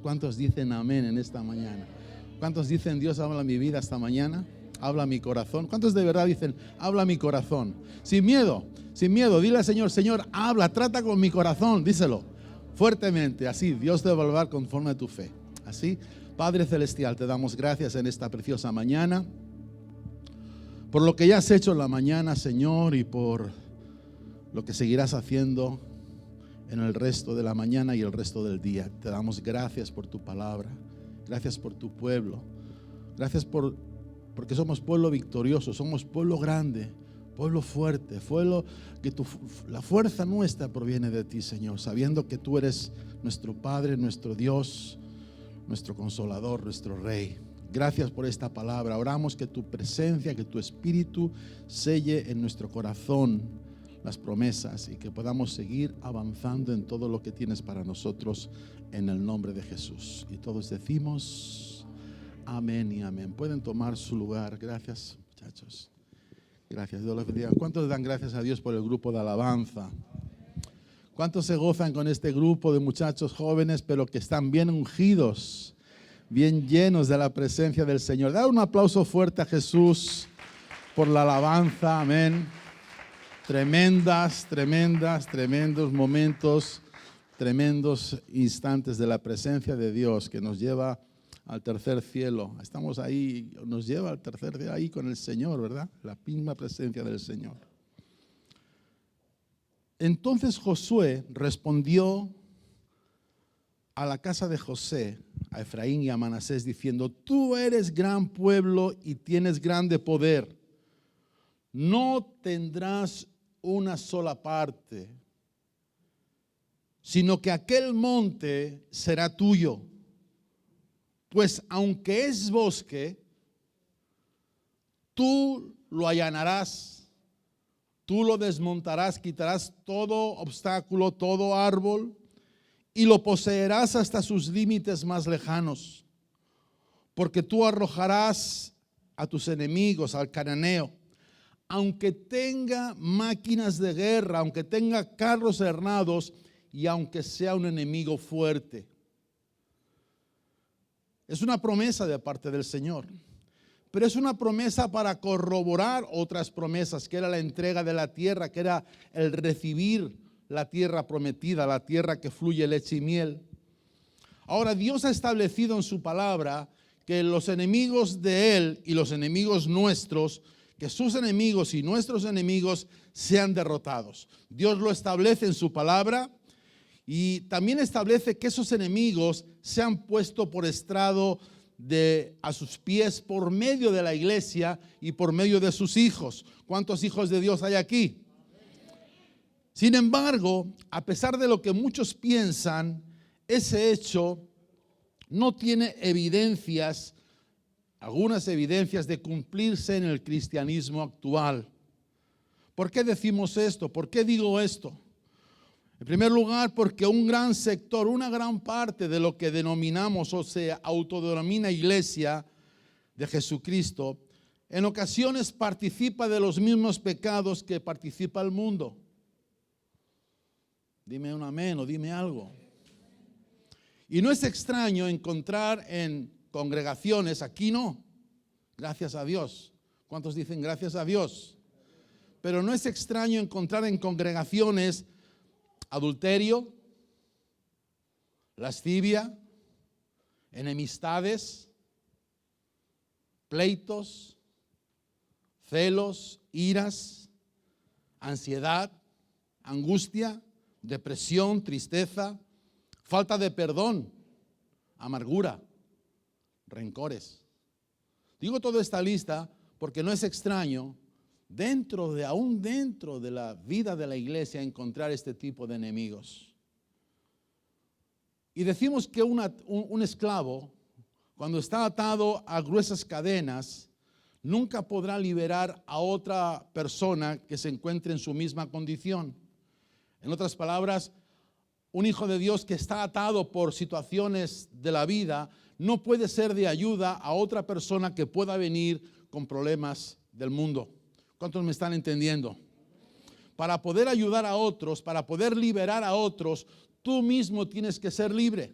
¿Cuántos dicen amén en esta mañana? ¿Cuántos dicen Dios habla mi vida esta mañana? Habla mi corazón. ¿Cuántos de verdad dicen habla mi corazón? Sin miedo, dile al Señor, Señor, habla, trata con mi corazón, díselo fuertemente, así Dios te va a hablar conforme a tu fe. Así, Padre Celestial, te damos gracias en esta preciosa mañana por lo que ya has hecho en la mañana, Señor, y por lo que seguirás haciendo en el resto de la mañana y el resto del día. Te damos gracias por tu palabra, gracias por tu pueblo, gracias porque somos pueblo victorioso, somos pueblo grande, pueblo fuerte, pueblo que la fuerza nuestra proviene de ti, Señor, sabiendo que tú eres nuestro Padre, nuestro Dios, nuestro Consolador, nuestro Rey. Gracias por esta palabra. Oramos que tu presencia, que tu Espíritu selle en nuestro corazón las promesas y que podamos seguir avanzando en todo lo que tienes para nosotros en el nombre de Jesús. Y todos decimos amén y amén. Pueden tomar su lugar. Gracias, muchachos. Gracias, Dios los bendiga. ¿Cuántos dan gracias a Dios por el grupo de alabanza? ¿Cuántos se gozan con este grupo de muchachos jóvenes, pero que están bien ungidos, bien llenos de la presencia del Señor? Da un aplauso fuerte a Jesús por la alabanza. Amén. Tremendos momentos, tremendos instantes de la presencia de Dios que nos lleva al tercer cielo. Estamos ahí, nos lleva al tercer cielo ahí con el Señor, ¿verdad? La misma presencia del Señor. Entonces Josué respondió a la casa de José, a Efraín y a Manasés, diciendo: tú eres gran pueblo y tienes grande poder. No tendrás una sola parte, sino que aquel monte será tuyo. Pues aunque es bosque, tú lo allanarás, tú lo desmontarás, quitarás todo obstáculo, todo árbol, y lo poseerás hasta sus límites más lejanos, porque tú arrojarás a tus enemigos, al cananeo, aunque tenga máquinas de guerra, aunque tenga carros hernados y aunque sea un enemigo fuerte. Es una promesa de parte del Señor, pero es una promesa para corroborar otras promesas, que era la entrega de la tierra, que era el recibir la tierra prometida, la tierra que fluye leche y miel. Ahora, Dios ha establecido en su palabra que los enemigos de Él y los enemigos nuestros, que sus enemigos y nuestros enemigos sean derrotados. Dios lo establece en su palabra y también establece que esos enemigos sean puestos por estrado a sus pies por medio de la iglesia y por medio de sus hijos. ¿Cuántos hijos de Dios hay aquí? Sin embargo, a pesar de lo que muchos piensan, ese hecho no tiene evidencias, algunas evidencias de cumplirse en el cristianismo actual. ¿Por qué decimos esto? ¿Por qué digo esto? En primer lugar, porque un gran sector, una gran parte de lo que denominamos o se autodenomina iglesia de Jesucristo, en ocasiones participa de los mismos pecados que participa el mundo. Dime un amén o dime algo. Y no es extraño encontrar en congregaciones, aquí no, gracias a Dios. ¿Cuántos dicen gracias a Dios? Pero no es extraño encontrar en congregaciones adulterio, lascivia, enemistades, pleitos, celos, iras, ansiedad, angustia, depresión, tristeza, falta de perdón, amargura, rencores. Digo toda esta lista porque no es extraño aún dentro de la vida de la iglesia encontrar este tipo de enemigos. Y decimos que un esclavo, cuando está atado a gruesas cadenas, nunca podrá liberar a otra persona que se encuentre en su misma condición. En otras palabras, un hijo de Dios que está atado por situaciones de la vida no puede ser de ayuda a otra persona que pueda venir con problemas del mundo. ¿Cuántos me están entendiendo? Para poder ayudar a otros, para poder liberar a otros, tú mismo tienes que ser libre.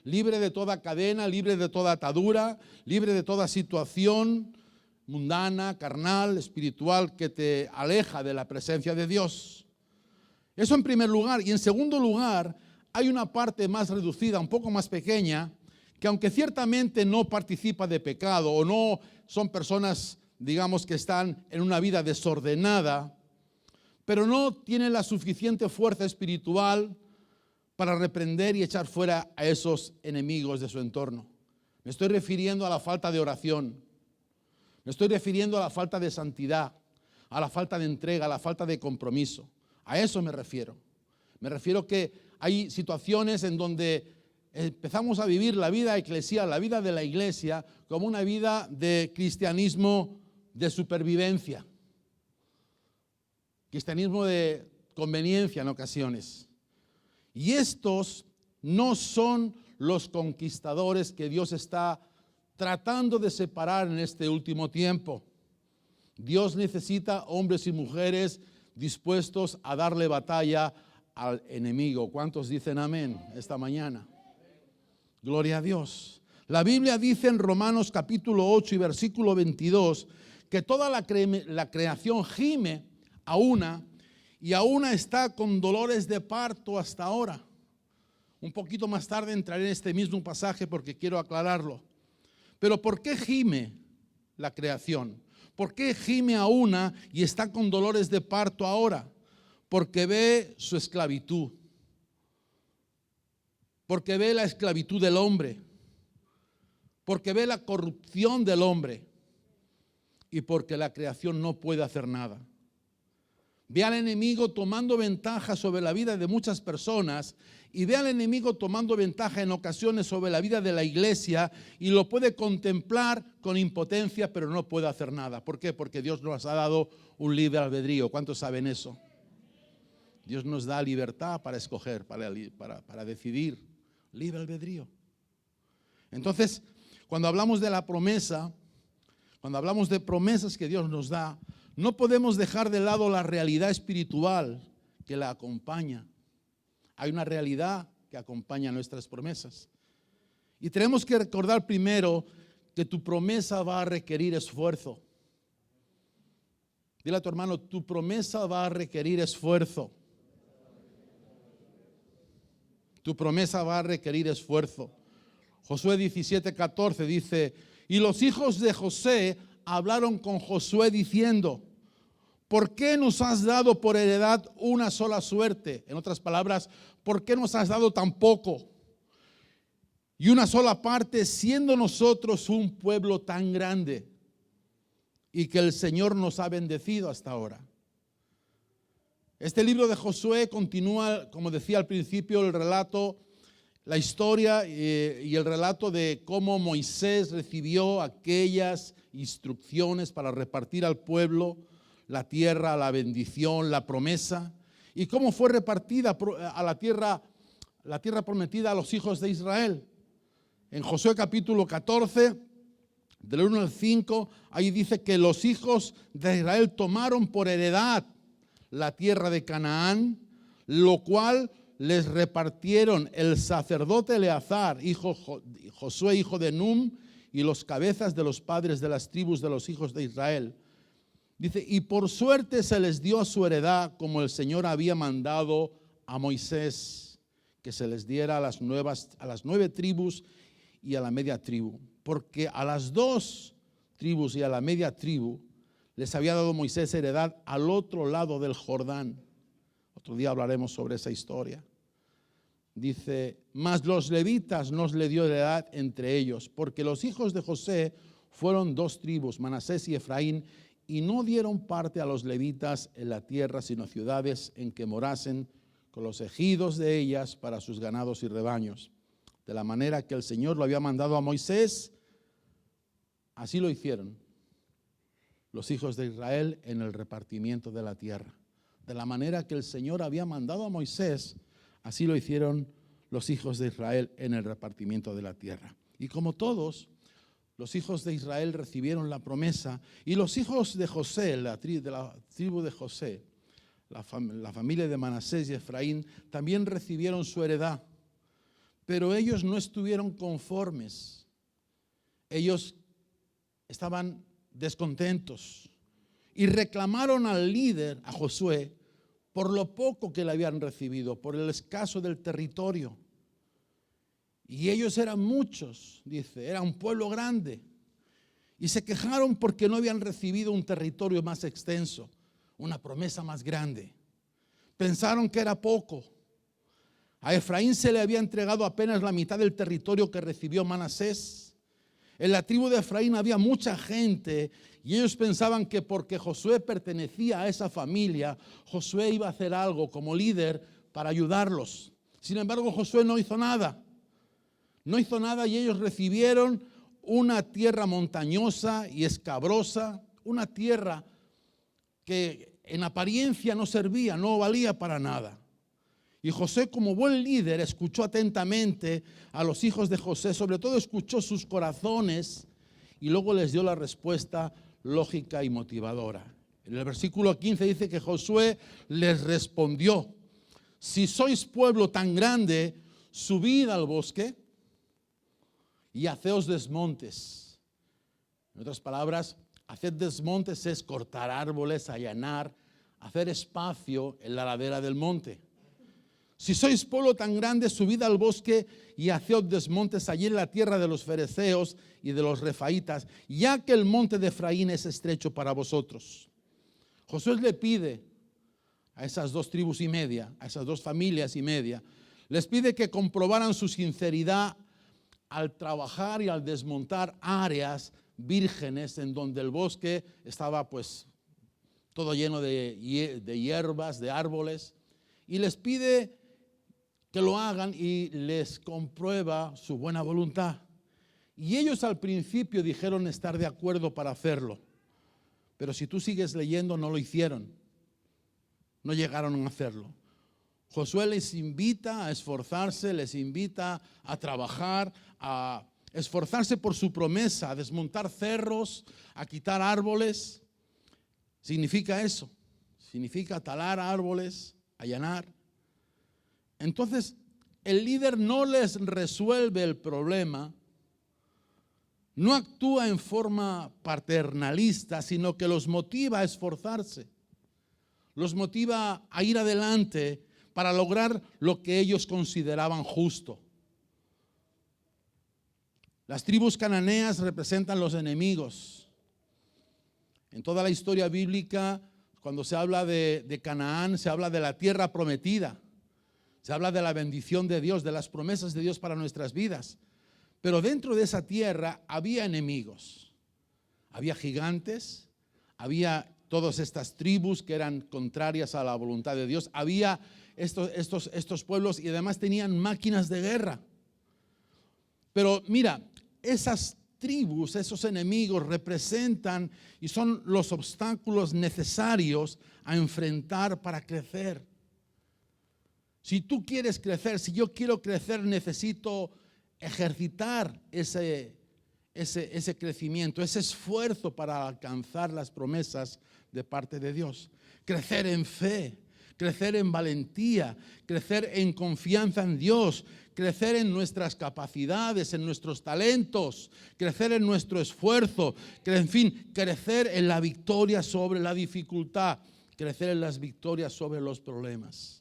libre de toda cadena, libre de toda atadura, libre de toda situación mundana, carnal, espiritual, que te aleja de la presencia de Dios. Eso en primer lugar. Y en segundo lugar, hay una parte más reducida, un poco más pequeña, que aunque ciertamente no participa de pecado o no son personas, digamos, que están en una vida desordenada, pero no tienen la suficiente fuerza espiritual para reprender y echar fuera a esos enemigos de su entorno. Me estoy refiriendo a la falta de oración. Me estoy refiriendo a la falta de santidad, a la falta de entrega, a la falta de compromiso. A eso me refiero. Me refiero que hay situaciones en donde empezamos a vivir la vida eclesial, la vida de la iglesia, como una vida de cristianismo de supervivencia. Cristianismo de conveniencia en ocasiones. Y estos no son los conquistadores que Dios está tratando de separar en este último tiempo. Dios necesita hombres y mujeres dispuestos a darle batalla al enemigo. ¿Cuántos dicen amén esta mañana? Gloria a Dios. La Biblia dice en Romanos capítulo 8 y versículo 22 que toda la creación gime a una y a una está con dolores de parto hasta ahora. Un poquito más tarde entraré en este mismo pasaje porque quiero aclararlo. Pero ¿por qué gime la creación? ¿Por qué gime a una y está con dolores de parto ahora? Porque ve su esclavitud. Porque ve la esclavitud del hombre. Porque ve la corrupción del hombre. Y porque la creación no puede hacer nada. Ve al enemigo tomando ventaja sobre la vida de muchas personas y ve al enemigo tomando ventaja en ocasiones sobre la vida de la iglesia y lo puede contemplar con impotencia, pero no puede hacer nada. ¿Por qué? Porque Dios nos ha dado un libre albedrío. ¿Cuántos saben eso? Dios nos da libertad para escoger, para decidir. Libre albedrío. Entonces, cuando hablamos de la promesa, cuando hablamos de promesas que Dios nos da, no podemos dejar de lado la realidad espiritual que la acompaña. Hay una realidad que acompaña nuestras promesas. Y tenemos que recordar primero que tu promesa va a requerir esfuerzo. Dile a tu hermano, tu promesa va a requerir esfuerzo. Tu promesa va a requerir esfuerzo. Josué 17:14 dice, y los hijos de José hablaron con Josué diciendo, ¿por qué nos has dado por heredad una sola suerte? En otras palabras, ¿por qué nos has dado tan poco? Y una sola parte, siendo nosotros un pueblo tan grande y que el Señor nos ha bendecido hasta ahora. Este libro de Josué continúa, como decía al principio, el relato, la historia y el relato de cómo Moisés recibió aquellas instrucciones para repartir al pueblo la tierra, la bendición, la promesa, y cómo fue repartida a la tierra prometida a los hijos de Israel. En Josué capítulo 14, del 1 al 5, ahí dice que los hijos de Israel tomaron por heredad la tierra de Canaán, lo cual les repartieron el sacerdote Eleazar, Josué, hijo de Nun, y los cabezas de los padres de las tribus de los hijos de Israel. Dice, y por suerte se les dio su heredad como el Señor había mandado a Moisés, que se les diera a las 9 tribus y a la media tribu. Porque a las 2 tribus y a la media tribu les había dado Moisés heredad al otro lado del Jordán. Otro día hablaremos sobre esa historia. Dice, mas los levitas nos le dio heredad entre ellos, porque los hijos de José fueron 2 tribus, Manasés y Efraín, y no dieron parte a los levitas en la tierra, sino ciudades en que morasen con los ejidos de ellas para sus ganados y rebaños. De la manera que el Señor lo había mandado a Moisés, así lo hicieron los hijos de Israel en el repartimiento de la tierra. De la manera que el Señor había mandado a Moisés, así lo hicieron los hijos de Israel en el repartimiento de la tierra. Y como todos, los hijos de Israel recibieron la promesa, y los hijos de José, de la tribu de José, la familia de Manasés y Efraín, también recibieron su heredad. Pero ellos no estuvieron conformes. Ellos estaban descontentos y reclamaron al líder, a Josué, por lo poco que le habían recibido, por el escaso del territorio. Y ellos eran muchos, dice, era un pueblo grande. Y se quejaron porque no habían recibido un territorio más extenso, una promesa más grande. Pensaron que era poco. A Efraín se le había entregado apenas la mitad del territorio que recibió Manasés. En la tribu de Efraín había mucha gente y ellos pensaban que porque Josué pertenecía a esa familia, Josué iba a hacer algo como líder para ayudarlos. Sin embargo, Josué no hizo nada. No hizo nada y ellos recibieron una tierra montañosa y escabrosa, una tierra que en apariencia no servía, no valía para nada. Y José, como buen líder, escuchó atentamente a los hijos de José, sobre todo escuchó sus corazones y luego les dio la respuesta lógica y motivadora. En el versículo 15 dice que Josué les respondió: si sois pueblo tan grande, subid al bosque y haceos desmontes. En otras palabras, hacer desmontes es cortar árboles, allanar, hacer espacio en la ladera del monte. Si sois pueblo tan grande, subid al bosque y haceos desmontes allí en la tierra de los fereceos y de los refaitas, ya que el monte de Efraín es estrecho para vosotros. Josué le pide a esas dos tribus y media, a esas dos familias y media, les pide que comprobaran su sinceridad al trabajar y al desmontar áreas vírgenes en donde el bosque estaba pues todo lleno de hierbas, de árboles, y les pide que lo hagan y les comprueba su buena voluntad. Y ellos al principio dijeron estar de acuerdo para hacerlo, pero si tú sigues leyendo no lo hicieron, no llegaron a hacerlo. Josué les invita a esforzarse, les invita a trabajar, a esforzarse por su promesa, a desmontar cerros, a quitar árboles. Significa eso, significa talar árboles, allanar. Entonces, el líder no les resuelve el problema, no actúa en forma paternalista, sino que los motiva a esforzarse, los motiva a ir adelante para lograr lo que ellos consideraban justo. Las tribus cananeas representan los enemigos. En toda la historia bíblica, cuando se habla de Canaán, se habla de la tierra prometida. Se habla de la bendición de Dios, de las promesas de Dios para nuestras vidas. Pero dentro de esa tierra había enemigos. Había gigantes, había todas estas tribus que eran contrarias a la voluntad de Dios. Había estos pueblos y además tenían máquinas de guerra. Pero mira, esas tribus, esos enemigos representan y son los obstáculos necesarios a enfrentar para crecer. Si tú quieres crecer, si yo quiero crecer, necesito ejercitar ese crecimiento, ese esfuerzo para alcanzar las promesas de parte de Dios. Crecer en fe, crecer en valentía, crecer en confianza en Dios, crecer en nuestras capacidades, en nuestros talentos, crecer en nuestro esfuerzo, en fin, crecer en la victoria sobre la dificultad, crecer en las victorias sobre los problemas.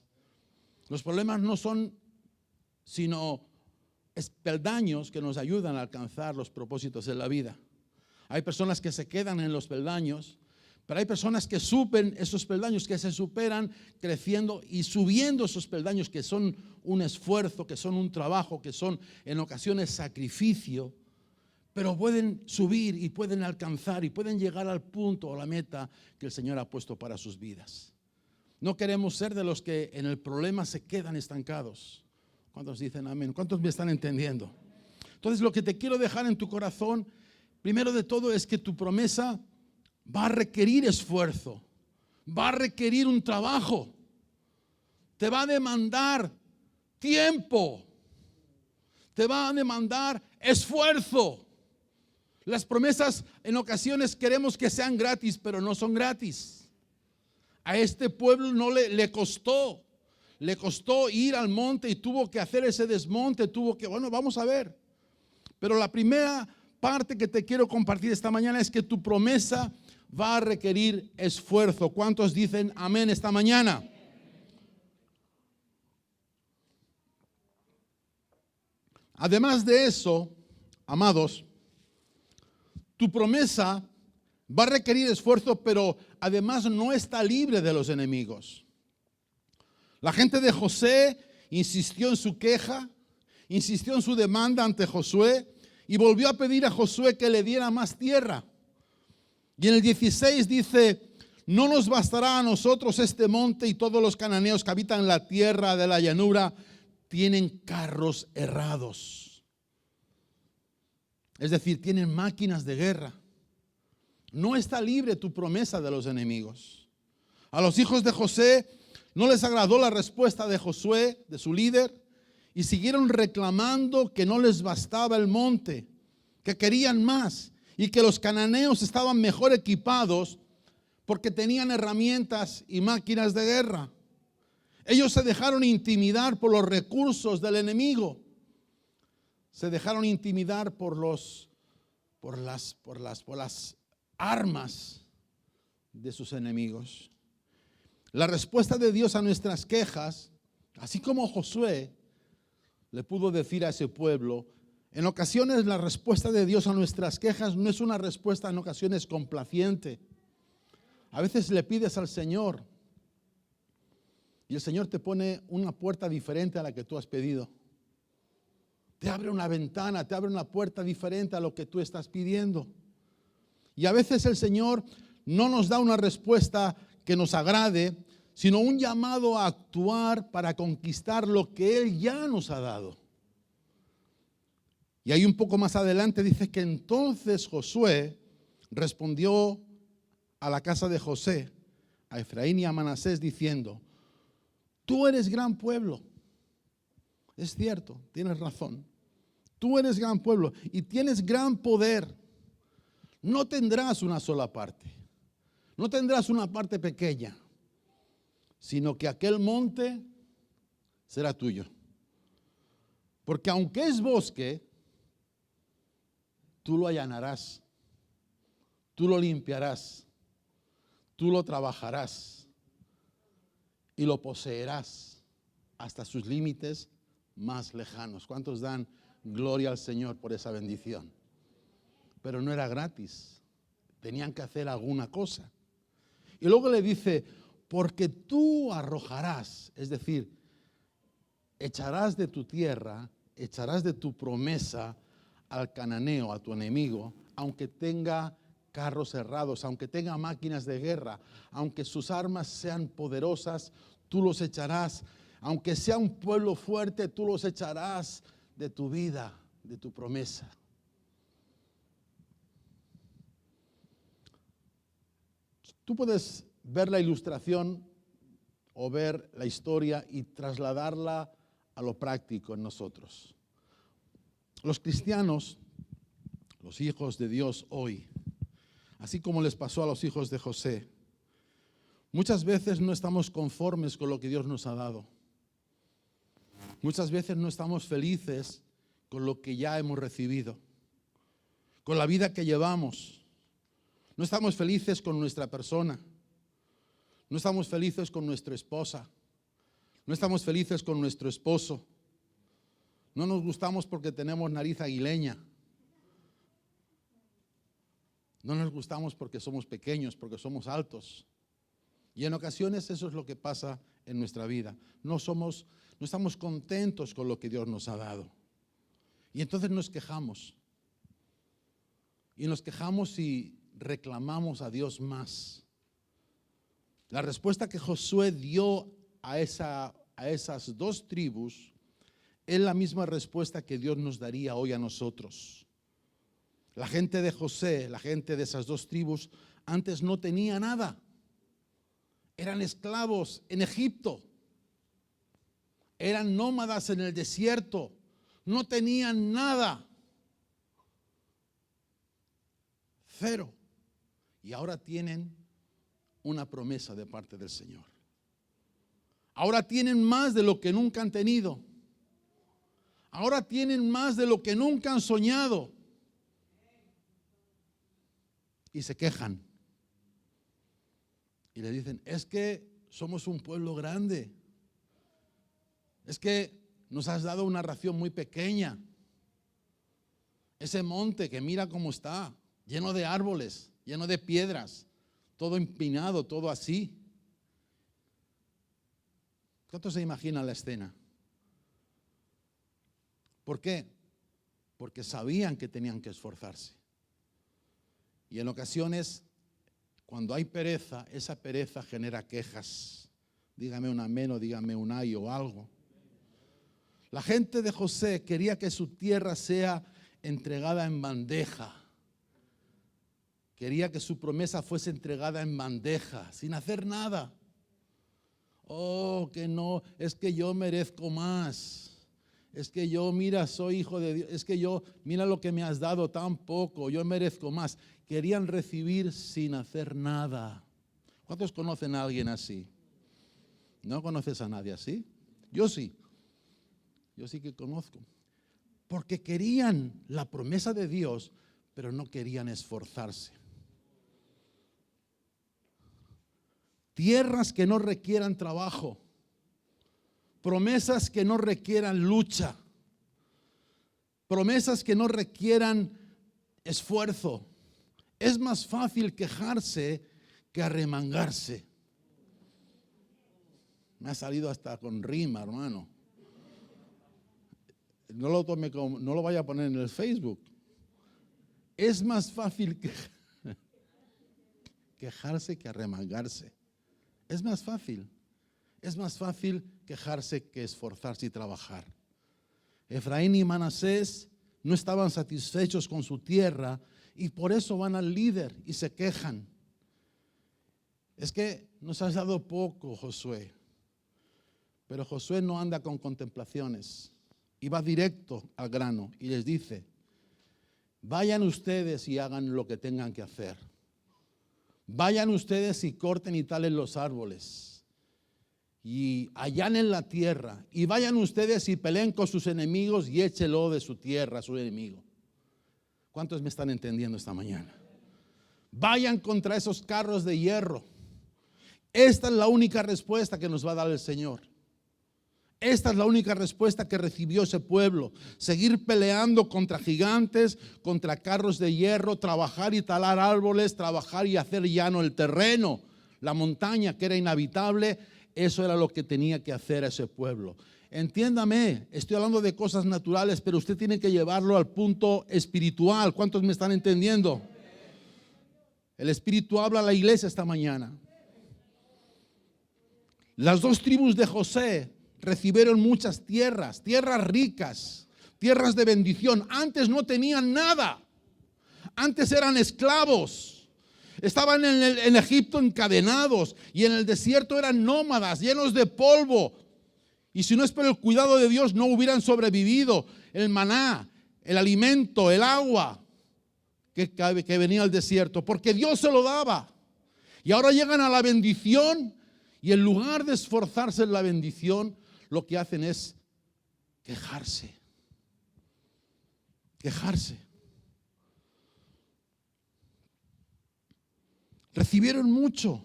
Los problemas no son sino peldaños que nos ayudan a alcanzar los propósitos de la vida. Hay personas que se quedan en los peldaños, pero hay personas que suben esos peldaños, que se superan creciendo y subiendo esos peldaños, que son un esfuerzo, que son un trabajo, que son en ocasiones sacrificio, pero pueden subir y pueden alcanzar y pueden llegar al punto o la meta que el Señor ha puesto para sus vidas. No queremos ser de los que en el problema se quedan estancados. ¿Cuántos dicen amén? ¿Cuántos me están entendiendo? Entonces, lo que te quiero dejar en tu corazón, primero de todo, es que tu promesa va a requerir esfuerzo, va a requerir un trabajo, te va a demandar tiempo, te va a demandar esfuerzo. Las promesas en ocasiones queremos que sean gratis, pero no son gratis. A este pueblo no le costó. le costó ir al monte y tuvo que hacer ese desmonte, bueno, vamos a ver. Pero la primera parte que te quiero compartir esta mañana es que tu promesa va a requerir esfuerzo. ¿Cuántos dicen amén esta mañana? Además de eso, amados, tu promesa va a requerir esfuerzo, pero además no está libre de los enemigos. La gente de José insistió en su queja, insistió en su demanda ante Josué y volvió a pedir a Josué que le diera más tierra. Y en el 16 dice, no nos bastará a nosotros este monte y todos los cananeos que habitan la tierra de la llanura tienen carros herrados. Es decir, tienen máquinas de guerra. No está libre tu promesa de los enemigos. A los hijos de José no les agradó la respuesta de Josué, de su líder, y siguieron reclamando que no les bastaba el monte, que querían más y que los cananeos estaban mejor equipados porque tenían herramientas y máquinas de guerra. Ellos se dejaron intimidar por los recursos del enemigo. Se dejaron intimidar por las armas de sus enemigos. La respuesta de Dios a nuestras quejas, así como Josué le pudo decir a ese pueblo, en ocasiones la respuesta de Dios a nuestras quejas no es una respuesta en ocasiones complaciente. A veces le pides al Señor y el Señor te pone una puerta diferente a la que tú has pedido. Te abre una ventana, te abre una puerta diferente a lo que tú estás pidiendo. Y a veces el Señor no nos da una respuesta que nos agrade, sino un llamado a actuar para conquistar lo que Él ya nos ha dado. Y ahí un poco más adelante dice que entonces Josué respondió a la casa de José, a Efraín y a Manasés, diciendo, tú eres gran pueblo. Es cierto, tienes razón. Tú eres gran pueblo y tienes gran poder. No tendrás una sola parte. No tendrás una parte pequeña, sino que aquel monte será tuyo. Porque aunque es bosque, tú lo allanarás, tú lo limpiarás, tú lo trabajarás y lo poseerás hasta sus límites más lejanos. ¿Cuántos dan gloria al Señor por esa bendición? Pero no era gratis, tenían que hacer alguna cosa. Y luego le dice, porque tú arrojarás, es decir, echarás de tu tierra, echarás de tu promesa al cananeo, a tu enemigo, aunque tenga carros cerrados, aunque tenga máquinas de guerra, aunque sus armas sean poderosas, tú los echarás. Aunque sea un pueblo fuerte, tú los echarás de tu vida, de tu promesa. Tú puedes ver la ilustración o ver la historia y trasladarla a lo práctico en nosotros. Los cristianos, los hijos de Dios hoy, así como les pasó a los hijos de José, muchas veces no estamos conformes con lo que Dios nos ha dado. Muchas veces no estamos felices con lo que ya hemos recibido, con la vida que llevamos. No estamos felices con nuestra persona. No estamos felices con nuestra esposa. No estamos felices con nuestro esposo. No nos gustamos porque tenemos nariz aguileña. No nos gustamos porque somos pequeños, porque somos altos. Y en ocasiones eso es lo que pasa en nuestra vida. No estamos contentos con lo que Dios nos ha dado. Y entonces nos quejamos. Y nos quejamos y reclamamos a Dios más. La respuesta que Josué dio a esas dos tribus es la misma respuesta que Dios nos daría hoy a nosotros. La gente de José, la gente de esas dos tribus, antes no tenía nada. Eran esclavos en Egipto. Eran nómadas en el desierto. No tenían nada. Cero. Y ahora tienen una promesa de parte del Señor. Ahora tienen más de lo que nunca han tenido. Ahora tienen más de lo que nunca han soñado. Y se quejan. Y le dicen, es que somos un pueblo grande. Es que nos has dado una ración muy pequeña. Ese monte que mira cómo está, lleno de árboles, lleno de piedras, todo empinado, todo así. ¿Cuántos se imaginan la escena? ¿Por qué? Porque sabían que tenían que esforzarse. Y en ocasiones, cuando hay pereza, esa pereza genera quejas. Dígame un amén o dígame un ay o algo. La gente de José quería que su tierra sea entregada en bandeja. Quería que su promesa fuese entregada en bandeja, sin hacer nada. Oh, que no, es que yo merezco más. Es que yo, mira, soy hijo de Dios. Es que yo, mira lo que me has dado tan poco, yo merezco más. Querían recibir sin hacer nada. ¿Cuántos conocen a alguien así? ¿No conoces a nadie así? Yo sí. Yo sí que conozco. Porque querían la promesa de Dios, pero no querían esforzarse. Tierras que no requieran trabajo. Promesas que no requieran lucha. Promesas que no requieran esfuerzo. Es más fácil quejarse que arremangarse. Me ha salido hasta con rima, hermano. No lo tome como, no lo vaya a poner en el Facebook. Es más fácil quejarse que arremangarse. Es más fácil. Es más fácil quejarse que esforzarse y trabajar. Efraín y Manasés no estaban satisfechos con su tierra y por eso van al líder y se quejan. Es que nos has dado poco, Josué. Pero Josué no anda con contemplaciones y va directo al grano y les dice, vayan ustedes y hagan lo que tengan que hacer. Vayan ustedes y corten y talen los árboles y allanen la tierra y vayan ustedes y peleen con sus enemigos y échelo de su tierra a su enemigo. ¿Cuántos me están entendiendo esta mañana? Vayan contra esos carros de hierro. Esta es la única respuesta que nos va a dar el Señor. Esta es la única respuesta que recibió ese pueblo. Seguir peleando contra gigantes, contra carros de hierro, trabajar y talar árboles, trabajar y hacer llano el terreno, la montaña que era inhabitable. Eso era lo que tenía que hacer ese pueblo. Entiéndame, estoy hablando de cosas naturales, pero usted tiene que llevarlo al punto espiritual. ¿Cuántos me están entendiendo? El Espíritu habla a la iglesia esta mañana. Las dos tribus de José recibieron muchas tierras, tierras ricas, tierras de bendición. Antes no tenían nada. Antes eran esclavos. Estaban en Egipto encadenados y en el desierto eran nómadas, llenos de polvo. Y si no es por el cuidado de Dios, no hubieran sobrevivido. El maná, el alimento, el agua que venía al desierto, porque Dios se lo daba. Y ahora llegan a la bendición y en lugar de esforzarse en la bendición, lo que hacen es quejarse. Quejarse. Recibieron mucho.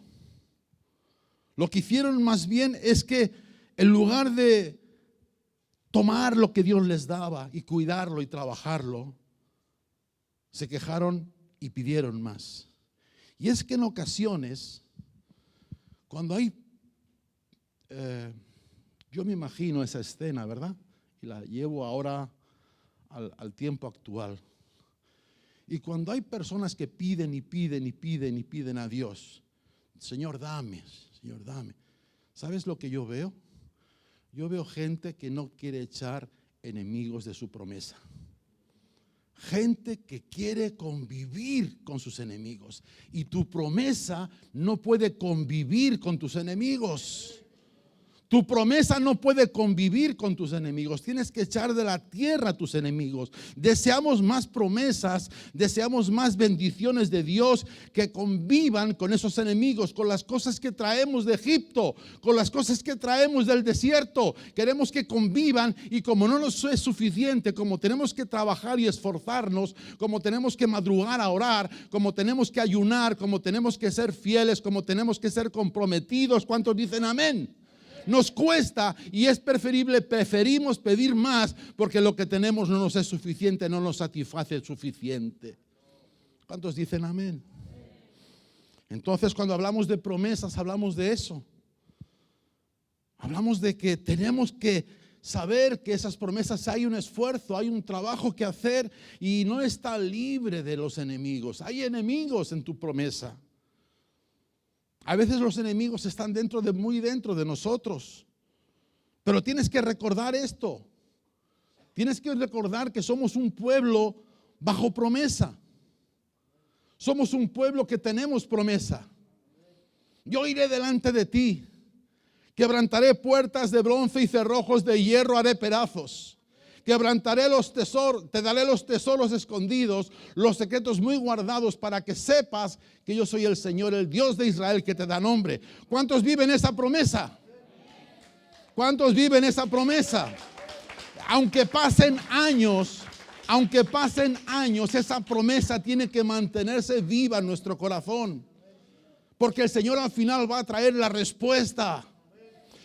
Lo que hicieron más bien es que en lugar de tomar lo que Dios les daba y cuidarlo y trabajarlo, se quejaron y pidieron más. Y es que en ocasiones, cuando hay, yo me imagino esa escena, ¿verdad? Y la llevo ahora al tiempo actual. Y cuando hay personas que piden y piden y piden y piden a Dios, Señor, dame, Señor, dame. ¿Sabes lo que yo veo? Yo veo gente que no quiere echar enemigos de su promesa. Gente que quiere convivir con sus enemigos. Y tu promesa no puede convivir con tus enemigos. Tu promesa no puede convivir con tus enemigos. Tienes que echar de la tierra a tus enemigos. Deseamos más promesas, deseamos más bendiciones de Dios que convivan con esos enemigos, con las cosas que traemos de Egipto, con las cosas que traemos del desierto. Queremos que convivan, y como no nos es suficiente, como tenemos que trabajar y esforzarnos, como tenemos que madrugar a orar, como tenemos que ayunar, como tenemos que ser fieles, como tenemos que ser comprometidos. ¿Cuántos dicen amén? Nos cuesta, y es preferimos pedir más porque lo que tenemos no nos es suficiente, no nos satisface suficiente. ¿Cuántos dicen amén? Entonces, cuando hablamos de promesas, hablamos de eso. Hablamos de que tenemos que saber que esas promesas hay un esfuerzo, hay un trabajo que hacer, y no está libre de los enemigos. Hay enemigos en tu promesa. A veces los enemigos están muy dentro de nosotros. Pero tienes que recordar esto. Tienes que recordar que somos un pueblo bajo promesa. Somos un pueblo que tenemos promesa. Yo iré delante de ti. Quebrantaré puertas de bronce y cerrojos de hierro haré pedazos. Quebrantaré los tesoros, te daré los tesoros escondidos, los secretos muy guardados, para que sepas que yo soy el Señor, el Dios de Israel, que te da nombre. ¿Cuántos viven esa promesa? ¿Cuántos viven esa promesa? Aunque pasen años, esa promesa tiene que mantenerse viva en nuestro corazón. Porque el Señor al final va a traer la respuesta.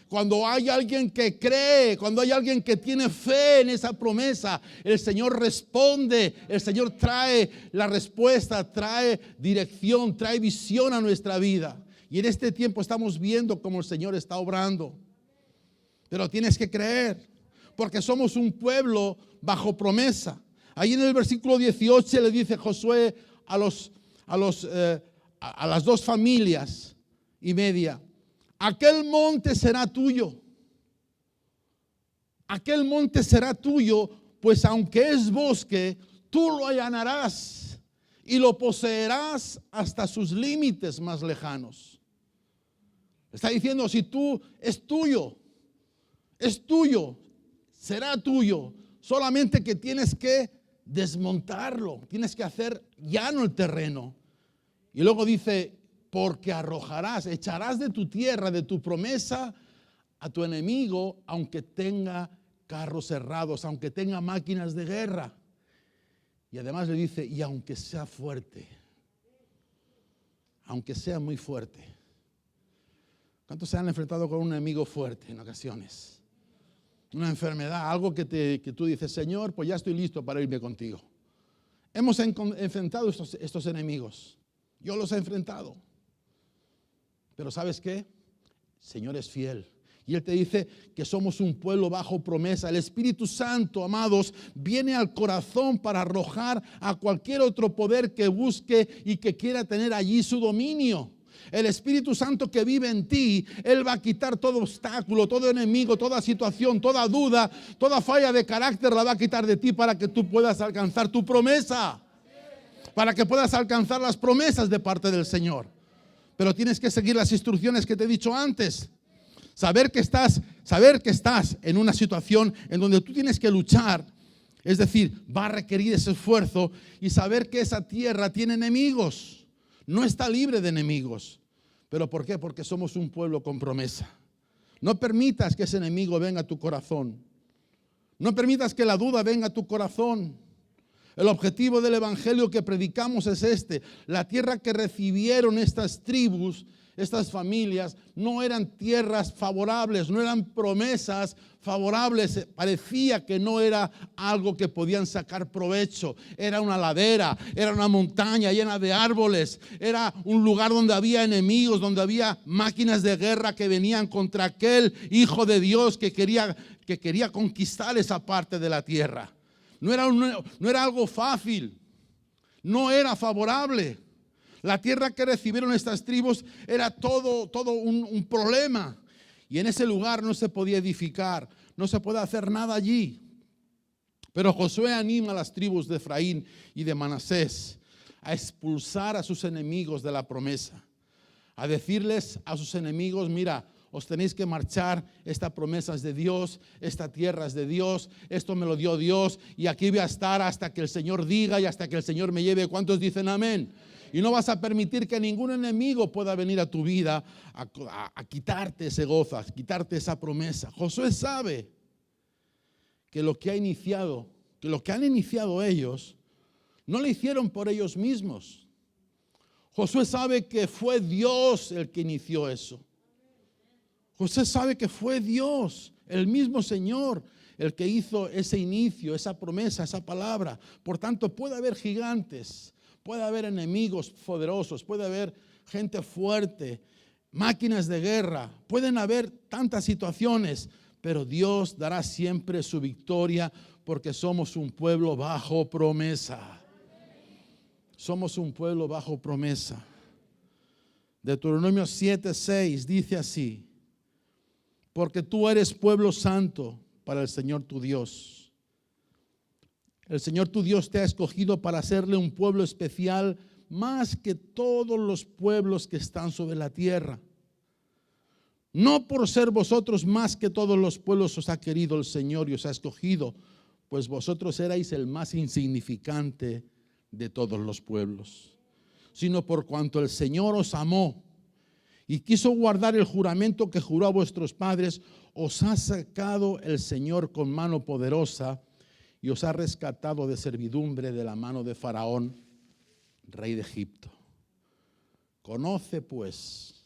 Cuando hay alguien que cree, cuando hay alguien que tiene fe en esa promesa, el Señor responde, el Señor trae la respuesta, trae dirección, trae visión a nuestra vida. Y en este tiempo estamos viendo cómo el Señor está obrando. Pero tienes que creer, porque somos un pueblo bajo promesa. Ahí en el versículo 18 le dice Josué a las dos familias y media: aquel monte será tuyo. Aquel monte será tuyo, pues aunque es bosque, tú lo allanarás y lo poseerás hasta sus límites más lejanos. Está diciendo, si tú es tuyo, será tuyo. Solamente que tienes que desmontarlo, tienes que hacer llano el terreno. Y luego dice, porque echarás de tu tierra, de tu promesa, a tu enemigo, aunque tenga carros cerrados, aunque tenga máquinas de guerra. Y además le dice, y aunque sea fuerte, aunque sea muy fuerte. ¿Cuántos se han enfrentado con un enemigo fuerte en ocasiones? Una enfermedad, algo que tú dices, Señor, pues ya estoy listo para irme contigo. Hemos enfrentado estos enemigos. Yo los he enfrentado. Pero ¿sabes qué? El Señor es fiel. Y Él te dice que somos un pueblo bajo promesa. El Espíritu Santo, amados, viene al corazón para arrojar a cualquier otro poder que busque y que quiera tener allí su dominio. El Espíritu Santo que vive en ti, Él va a quitar todo obstáculo, todo enemigo, toda situación, toda duda, toda falla de carácter la va a quitar de ti para que tú puedas alcanzar tu promesa. Para que puedas alcanzar las promesas de parte del Señor. Pero tienes que seguir las instrucciones que te he dicho antes. Saber que estás en una situación en donde tú tienes que luchar. Es decir, va a requerir ese esfuerzo, y saber que esa tierra tiene enemigos. No está libre de enemigos. ¿Pero por qué? Porque somos un pueblo con promesa. No permitas que ese enemigo venga a tu corazón. No permitas que la duda venga a tu corazón. El objetivo del evangelio que predicamos es este. La tierra que recibieron estas tribus, estas familias, no eran tierras favorables, no eran promesas favorables. Parecía que no era algo que podían sacar provecho. Era una ladera, era una montaña llena de árboles, era un lugar donde había enemigos, donde había máquinas de guerra que venían contra aquel hijo de Dios que quería conquistar esa parte de la tierra. No era algo fácil, no era favorable. La tierra que recibieron estas tribus era todo un problema. Y en ese lugar no se podía edificar, no se puede hacer nada allí. Pero Josué anima a las tribus de Efraín y de Manasés a expulsar a sus enemigos de la promesa. A decirles a sus enemigos, mira, os tenéis que marchar, esta promesa es de Dios, esta tierra es de Dios, esto me lo dio Dios y aquí voy a estar hasta que el Señor diga y hasta que el Señor me lleve. ¿Cuántos dicen amén? Y no vas a permitir que ningún enemigo pueda venir a tu vida a quitarte ese gozo, a quitarte esa promesa. Josué sabe que lo que ha iniciado, que lo que han iniciado ellos, no lo hicieron por ellos mismos. Josué sabe que fue Dios el que inició eso. Josué sabe que fue Dios, el mismo Señor, el que hizo ese inicio, esa promesa, esa palabra. Por tanto, puede haber gigantes, puede haber enemigos poderosos, puede haber gente fuerte, máquinas de guerra, pueden haber tantas situaciones, pero Dios dará siempre su victoria porque somos un pueblo bajo promesa. Somos un pueblo bajo promesa. Deuteronomio 7:6 dice así: porque tú eres pueblo santo para el Señor tu Dios. El Señor tu Dios te ha escogido para hacerle un pueblo especial más que todos los pueblos que están sobre la tierra. No por ser vosotros más que todos los pueblos os ha querido el Señor y os ha escogido, pues vosotros erais el más insignificante de todos los pueblos, sino por cuanto el Señor os amó y quiso guardar el juramento que juró a vuestros padres, os ha sacado el Señor con mano poderosa y os ha rescatado de servidumbre de la mano de Faraón, rey de Egipto. Conoce pues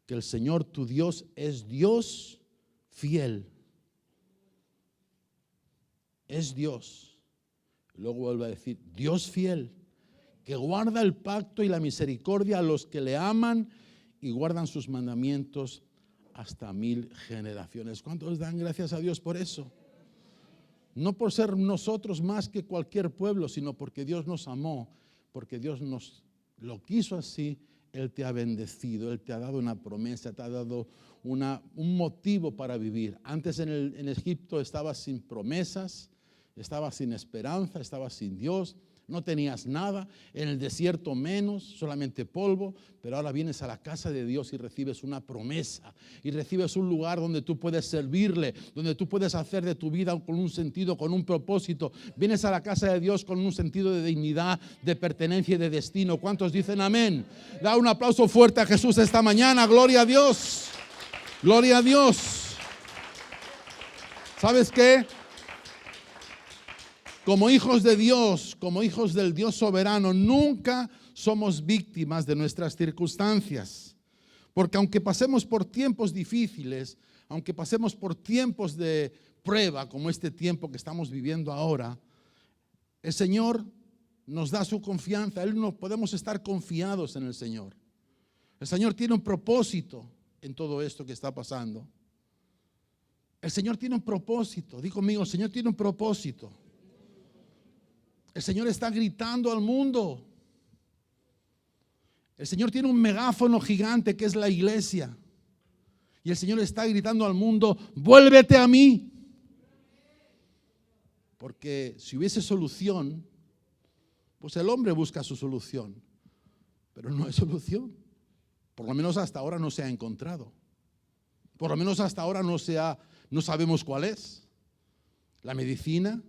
que el Señor tu Dios es Dios fiel. Es Dios. Luego vuelve a decir, Dios fiel, que guarda el pacto y la misericordia a los que le aman y guardan sus mandamientos hasta 1000 generaciones. ¿Cuántos dan gracias a Dios por eso? No por ser nosotros más que cualquier pueblo, sino porque Dios nos amó, porque Dios nos lo quiso así. Él te ha bendecido, Él te ha dado una promesa, te ha dado un motivo para vivir. Antes en Egipto estabas sin promesas, estabas sin esperanza, estabas sin Dios, no tenías nada, en el desierto menos, solamente polvo, pero ahora vienes a la casa de Dios y recibes una promesa y recibes un lugar donde tú puedes servirle, donde tú puedes hacer de tu vida con un sentido, con un propósito. Vienes a la casa de Dios con un sentido de dignidad, de pertenencia y de destino. ¿Cuántos dicen amén? Da un aplauso fuerte a Jesús esta mañana. Gloria a Dios. Gloria a Dios. ¿Sabes qué? Como hijos de Dios, como hijos del Dios soberano, nunca somos víctimas de nuestras circunstancias. Porque aunque pasemos por tiempos difíciles, aunque pasemos por tiempos de prueba, como este tiempo que estamos viviendo ahora, el Señor nos da su confianza. Podemos estar confiados en el Señor. El Señor tiene un propósito en todo esto que está pasando. El Señor tiene un propósito. Digo conmigo, el Señor tiene un propósito. El Señor está gritando al mundo. El Señor tiene un megáfono gigante que es la iglesia. Y el Señor está gritando al mundo, vuélvete a mí. Porque si hubiese solución, pues el hombre busca su solución. Pero no hay solución. Por lo menos hasta ahora no se ha encontrado. Por lo menos hasta ahora no sabemos cuál es. La medicina,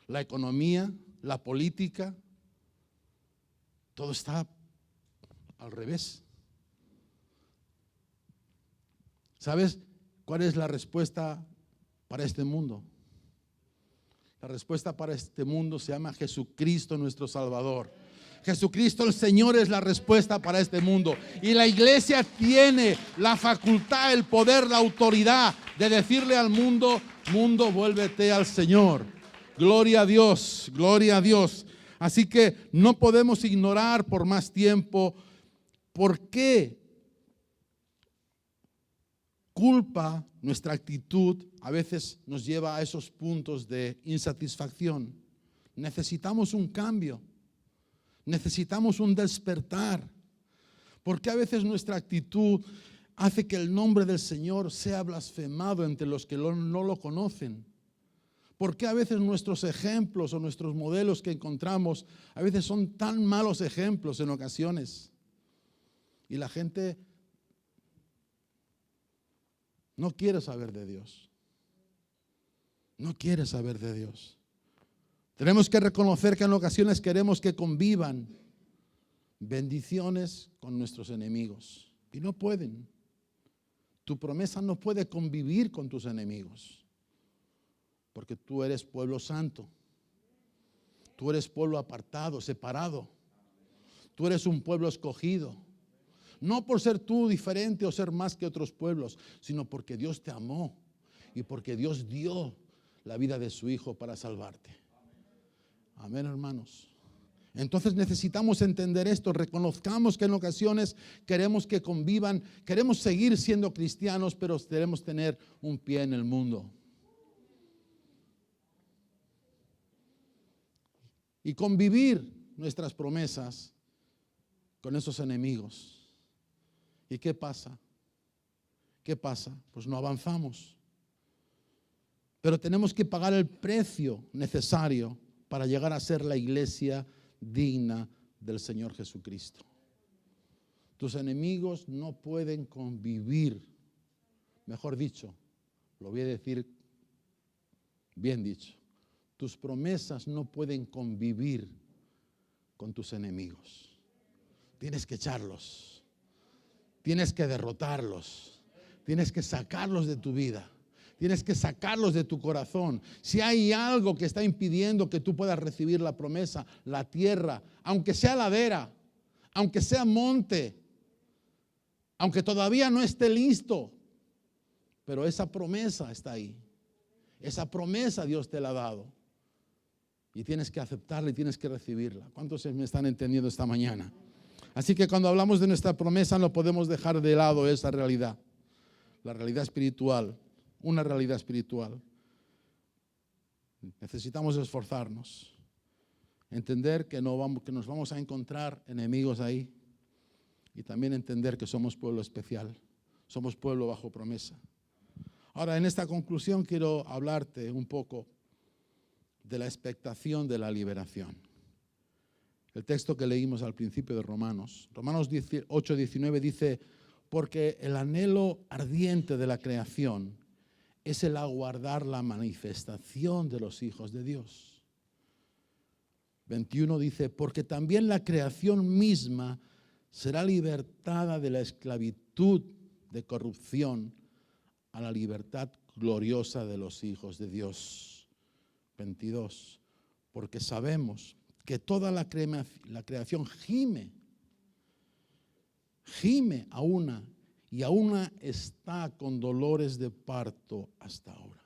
la economía, la política, todo está al revés. ¿Sabes cuál es la respuesta para este mundo? La respuesta para este mundo se llama Jesucristo nuestro Salvador. Jesucristo el Señor es la respuesta para este mundo. Y la iglesia tiene la facultad, el poder, la autoridad de decirle al mundo, mundo, vuélvete al Señor. Gloria a Dios, gloria a Dios. Así que no podemos ignorar por más tiempo por qué culpa, nuestra actitud a veces nos lleva a esos puntos de insatisfacción. Necesitamos un cambio, necesitamos un despertar. ¿Por qué a veces nuestra actitud hace que el nombre del Señor sea blasfemado entre los que no lo conocen? ¿Por qué a veces nuestros ejemplos o nuestros modelos que encontramos a veces son tan malos ejemplos en ocasiones? Y la gente No quiere saber de Dios. No quiere saber de Dios. Tenemos que reconocer que en ocasiones queremos que convivan bendiciones con nuestros enemigos. Y no pueden. Tu promesa no puede convivir con tus enemigos. Porque tú eres pueblo santo. Tú eres pueblo apartado, separado. Tú eres un pueblo escogido. No por ser tú diferente o ser más que otros pueblos, sino porque Dios te amó y porque Dios dio la vida de su Hijo para salvarte. Amén, hermanos. Entonces necesitamos entender esto. Reconozcamos que en ocasiones queremos que convivan, queremos seguir siendo cristianos, pero queremos tener un pie en el mundo. Y convivir nuestras promesas con esos enemigos. ¿Y qué pasa? ¿Qué pasa? Pues no avanzamos. Pero tenemos que pagar el precio necesario para llegar a ser la iglesia digna del Señor Jesucristo. Tus enemigos no pueden convivir. Mejor dicho, lo voy a decir bien dicho. Tus promesas no pueden convivir con tus enemigos. Tienes que echarlos. Tienes que derrotarlos. Tienes que sacarlos de tu vida. Tienes que sacarlos de tu corazón. Si hay algo que está impidiendo que tú puedas recibir la promesa, la tierra, aunque sea ladera, aunque sea monte, aunque todavía no esté listo, pero esa promesa está ahí. Esa promesa Dios te la ha dado. Y tienes que aceptarla y tienes que recibirla. ¿Cuántos me están entendiendo esta mañana? Así que cuando hablamos de nuestra promesa no podemos dejar de lado esa realidad. La realidad espiritual, una realidad espiritual. Necesitamos esforzarnos. Entender que nos vamos a encontrar enemigos ahí. Y también entender que somos pueblo especial. Somos pueblo bajo promesa. Ahora, en esta conclusión quiero hablarte un poco de la expectación de la liberación. El texto que leímos al principio de Romanos 8:19 dice, porque el anhelo ardiente de la creación es el aguardar la manifestación de los hijos de Dios. 21 dice, porque también la creación misma será libertada de la esclavitud de corrupción a la libertad gloriosa de los hijos de Dios. 22, porque sabemos que toda la creación gime a una y a una está con dolores de parto hasta ahora.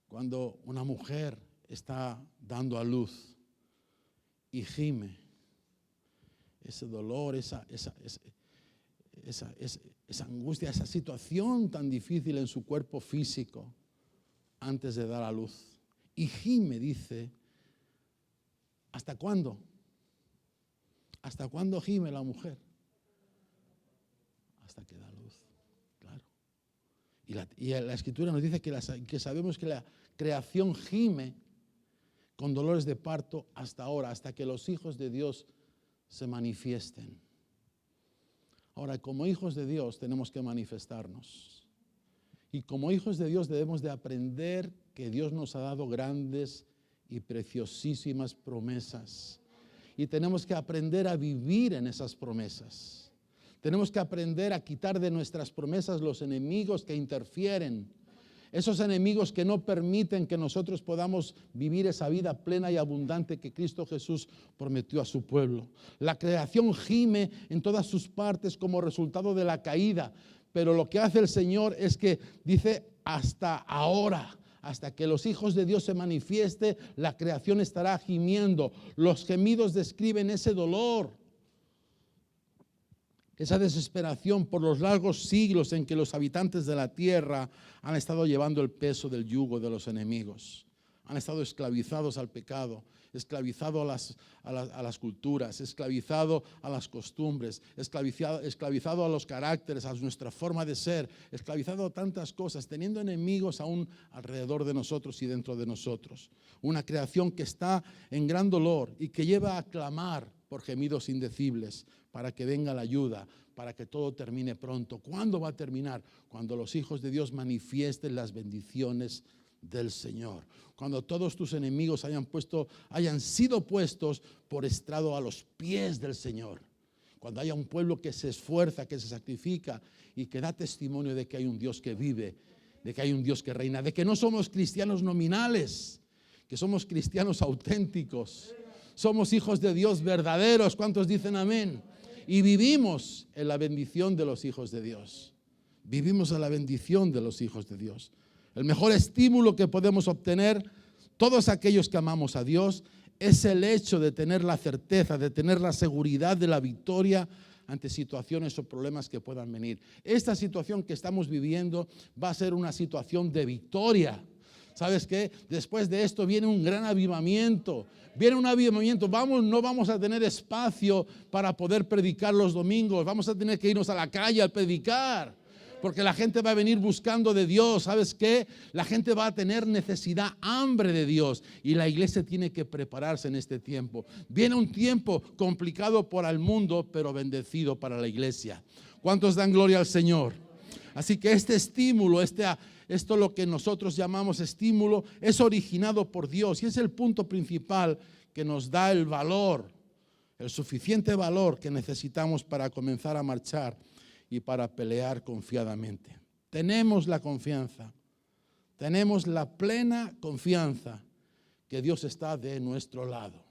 Cuando una mujer está dando a luz y gime, ese dolor, esa angustia, esa situación tan difícil en su cuerpo físico antes de dar a luz. Y gime, dice, ¿hasta cuándo? ¿Hasta cuándo gime la mujer? Hasta que da luz, claro. Y la Escritura nos dice que sabemos que la creación gime con dolores de parto hasta ahora, hasta que los hijos de Dios se manifiesten. Ahora, como hijos de Dios tenemos que manifestarnos. Y como hijos de Dios debemos de aprender que Dios nos ha dado grandes y preciosísimas promesas. Y tenemos que aprender a vivir en esas promesas. Tenemos que aprender a quitar de nuestras promesas los enemigos que interfieren. Esos enemigos que no permiten que nosotros podamos vivir esa vida plena y abundante que Cristo Jesús prometió a su pueblo. La creación gime en todas sus partes como resultado de la caída. Pero lo que hace el Señor es que dice hasta ahora. Hasta que los hijos de Dios se manifieste, la creación estará gimiendo. Los gemidos describen ese dolor, esa desesperación por los largos siglos en que los habitantes de la tierra han estado llevando el peso del yugo de los enemigos. Han estado esclavizados al pecado, esclavizados a las culturas, esclavizados a las costumbres, esclavizado a los caracteres, a nuestra forma de ser, esclavizado a tantas cosas, teniendo enemigos aún alrededor de nosotros y dentro de nosotros. Una creación que está en gran dolor y que lleva a clamar por gemidos indecibles, para que venga la ayuda, para que todo termine pronto. ¿Cuándo va a terminar? Cuando los hijos de Dios manifiesten las bendiciones del Señor. Cuando todos tus enemigos hayan sido puestos por estrado a los pies del Señor. Cuando haya un pueblo que se esfuerza, que se sacrifica y que da testimonio de que hay un Dios que vive, de que hay un Dios que reina, de que no somos cristianos nominales, que somos cristianos auténticos. Somos hijos de Dios verdaderos. ¿Cuántos dicen amén? Y vivimos en la bendición de los hijos de Dios. Vivimos en la bendición de los hijos de Dios. El mejor estímulo que podemos obtener todos aquellos que amamos a Dios es el hecho de tener la certeza, de tener la seguridad de la victoria ante situaciones o problemas que puedan venir. Esta situación que estamos viviendo va a ser una situación de victoria. ¿Sabes qué? Después de esto viene un gran avivamiento. Viene un avivamiento. No vamos a tener espacio para poder predicar los domingos. Vamos a tener que irnos a la calle a predicar. Porque la gente va a venir buscando de Dios. ¿Sabes qué? La gente va a tener necesidad, hambre de Dios. Y la iglesia tiene que prepararse en este tiempo. Viene un tiempo complicado para el mundo, pero bendecido para la iglesia. ¿Cuántos dan gloria al Señor? Así que este estímulo, esto lo que nosotros llamamos estímulo, es originado por Dios. Y es el punto principal que nos da el valor, el suficiente valor que necesitamos para comenzar a marchar y para pelear confiadamente. Tenemos la confianza, tenemos la plena confianza que Dios está de nuestro lado.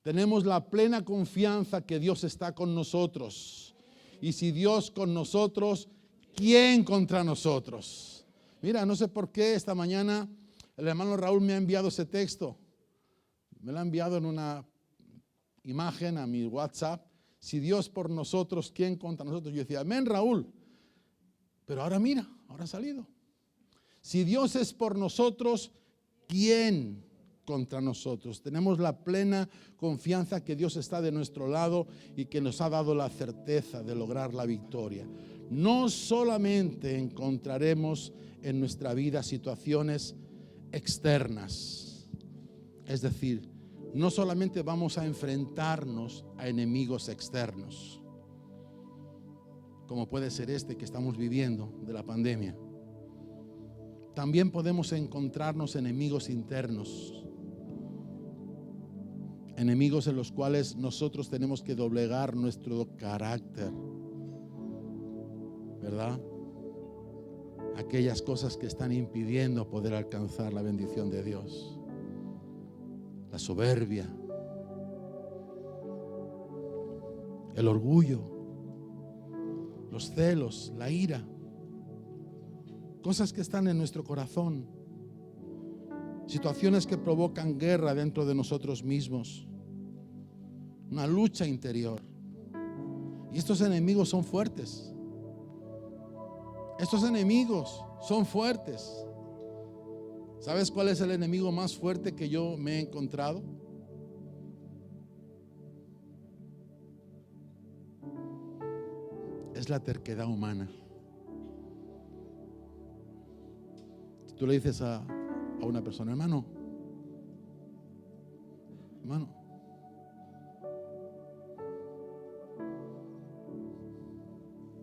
Tenemos la plena confianza que Dios está con nosotros. Y si Dios con nosotros, ¿quién contra nosotros? Mira, no sé por qué esta mañana el hermano Raúl me ha enviado ese texto. Me lo ha enviado en una imagen a mi WhatsApp. Si Dios por nosotros, ¿quién contra nosotros? Yo decía, amén, Raúl. Pero ahora mira, ahora ha salido. Si Dios es por nosotros, ¿quién contra nosotros? Tenemos la plena confianza que Dios está de nuestro lado y que nos ha dado la certeza de lograr la victoria. No solamente encontraremos en nuestra vida situaciones externas, es decir, no solamente vamos a enfrentarnos a enemigos externos, como puede ser este que estamos viviendo de la pandemia. También podemos encontrarnos enemigos internos, enemigos en los cuales nosotros tenemos que doblegar nuestro carácter, ¿verdad? Aquellas cosas que están impidiendo poder alcanzar la bendición de Dios. La soberbia, el orgullo, los celos, la ira, cosas que están en nuestro corazón, situaciones que provocan guerra dentro de nosotros mismos, una lucha interior. Y estos enemigos son fuertes. Estos enemigos son fuertes. ¿Sabes cuál es el enemigo más fuerte que yo me he encontrado? Es la terquedad humana. Si tú le dices a una persona, hermano,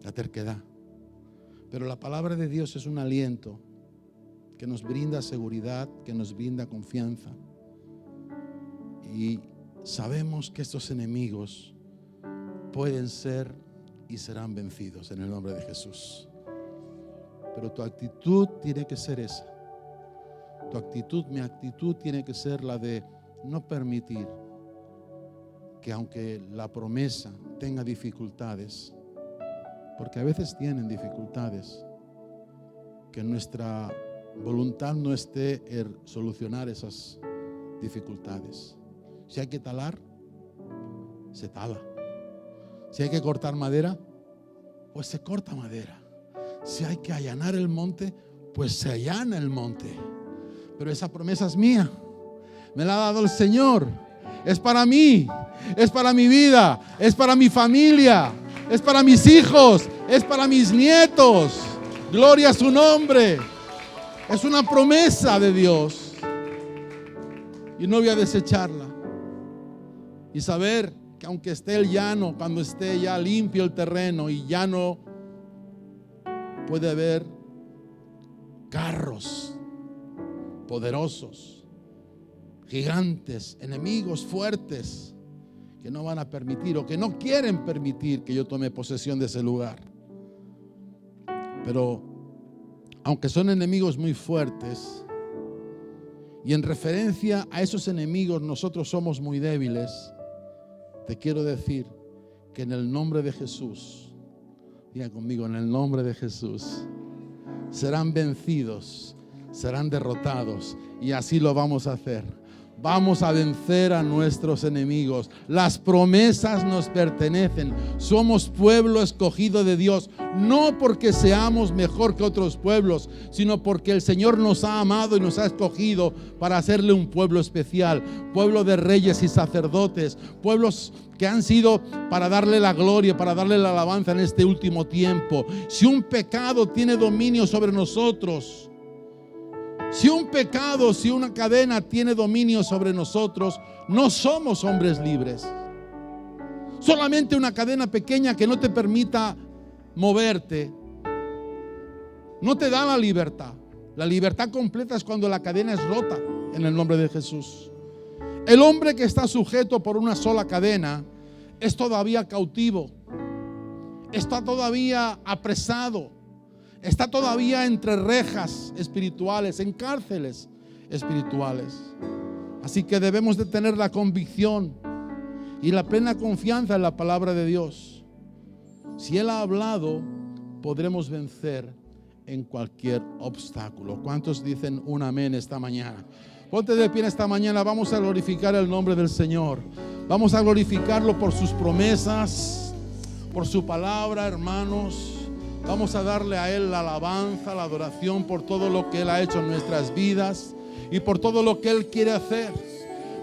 la terquedad. Pero la palabra de Dios es un aliento que nos brinda seguridad, que nos brinda confianza. Y sabemos que estos enemigos pueden ser y serán vencidos en el nombre de Jesús. Pero tu actitud tiene que ser esa. Mi actitud tiene que ser la de no permitir que, aunque la promesa tenga dificultades, porque a veces tienen dificultades, que nuestra voluntad no esté en solucionar esas dificultades. Si hay que talar, se tala. Si hay que cortar madera, pues se corta madera. Si hay que allanar el monte, pues se allana el monte. Pero esa promesa es mía. Me la ha dado el Señor. Es para mí. Es para mi vida. Es para mi familia. Es para mis hijos. Es para mis nietos. Gloria a su nombre. Es una promesa de Dios. Y no voy a desecharla. Y saber que aunque esté el llano, cuando esté ya limpio el terreno y llano, puede haber carros poderosos, gigantes, enemigos fuertes que no van a permitir o que no quieren permitir que yo tome posesión de ese lugar. Pero aunque son enemigos muy fuertes, y en referencia a esos enemigos nosotros somos muy débiles, te quiero decir que en el nombre de Jesús, diga conmigo, en el nombre de Jesús, serán vencidos, serán derrotados, y así lo vamos a hacer. Vamos a vencer a nuestros enemigos. Las promesas nos pertenecen. Somos pueblo escogido de Dios, no porque seamos mejor que otros pueblos, sino porque el Señor nos ha amado y nos ha escogido para hacerle un pueblo especial, pueblo de reyes y sacerdotes, pueblos que han sido para darle la gloria, para darle la alabanza en este último tiempo. Si un pecado tiene dominio sobre nosotros, si un pecado, si una cadena tiene dominio sobre nosotros, no somos hombres libres. Solamente una cadena pequeña que no te permita moverte no te da la libertad. La libertad completa es cuando la cadena es rota, en el nombre de Jesús. El hombre que está sujeto por una sola cadena es todavía cautivo, está todavía apresado, está todavía entre rejas espirituales, en cárceles espirituales. Así que debemos de tener la convicción y la plena confianza en la palabra de Dios. Si Él ha hablado, podremos vencer en cualquier obstáculo. ¿Cuántos dicen un amén esta mañana? Ponte de pie esta mañana. Vamos a glorificar el nombre del Señor. Vamos a glorificarlo por sus promesas, por su palabra, hermanos. Vamos a darle a Él la alabanza, la adoración por todo lo que Él ha hecho en nuestras vidas y por todo lo que Él quiere hacer.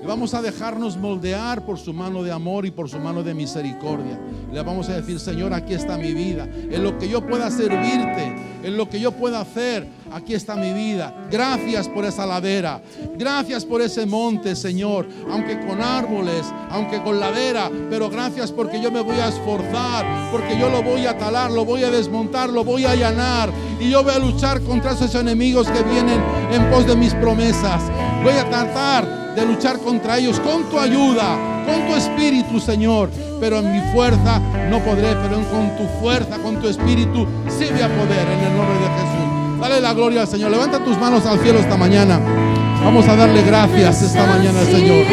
Y vamos a dejarnos moldear por su mano de amor y por su mano de misericordia. Le vamos a decir: Señor, aquí está mi vida. En lo que yo pueda servirte, en lo que yo pueda hacer, aquí está mi vida. Gracias por esa ladera, gracias por ese monte, Señor, aunque con árboles, aunque con ladera, pero gracias porque yo me voy a esforzar, porque yo lo voy a talar, lo voy a desmontar, lo voy a allanar, y yo voy a luchar contra esos enemigos que vienen en pos de mis promesas. Voy a tratar de luchar contra ellos con tu ayuda, con tu espíritu, Señor. Pero en mi fuerza no podré, pero con tu fuerza, con tu espíritu, sí voy a poder, en el nombre de Jesús. Dale la gloria al Señor. Levanta tus manos al cielo esta mañana. Vamos a darle gracias esta mañana al Señor.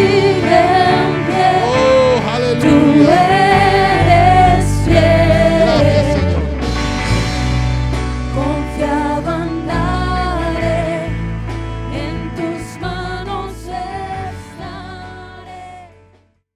Oh, aleluya.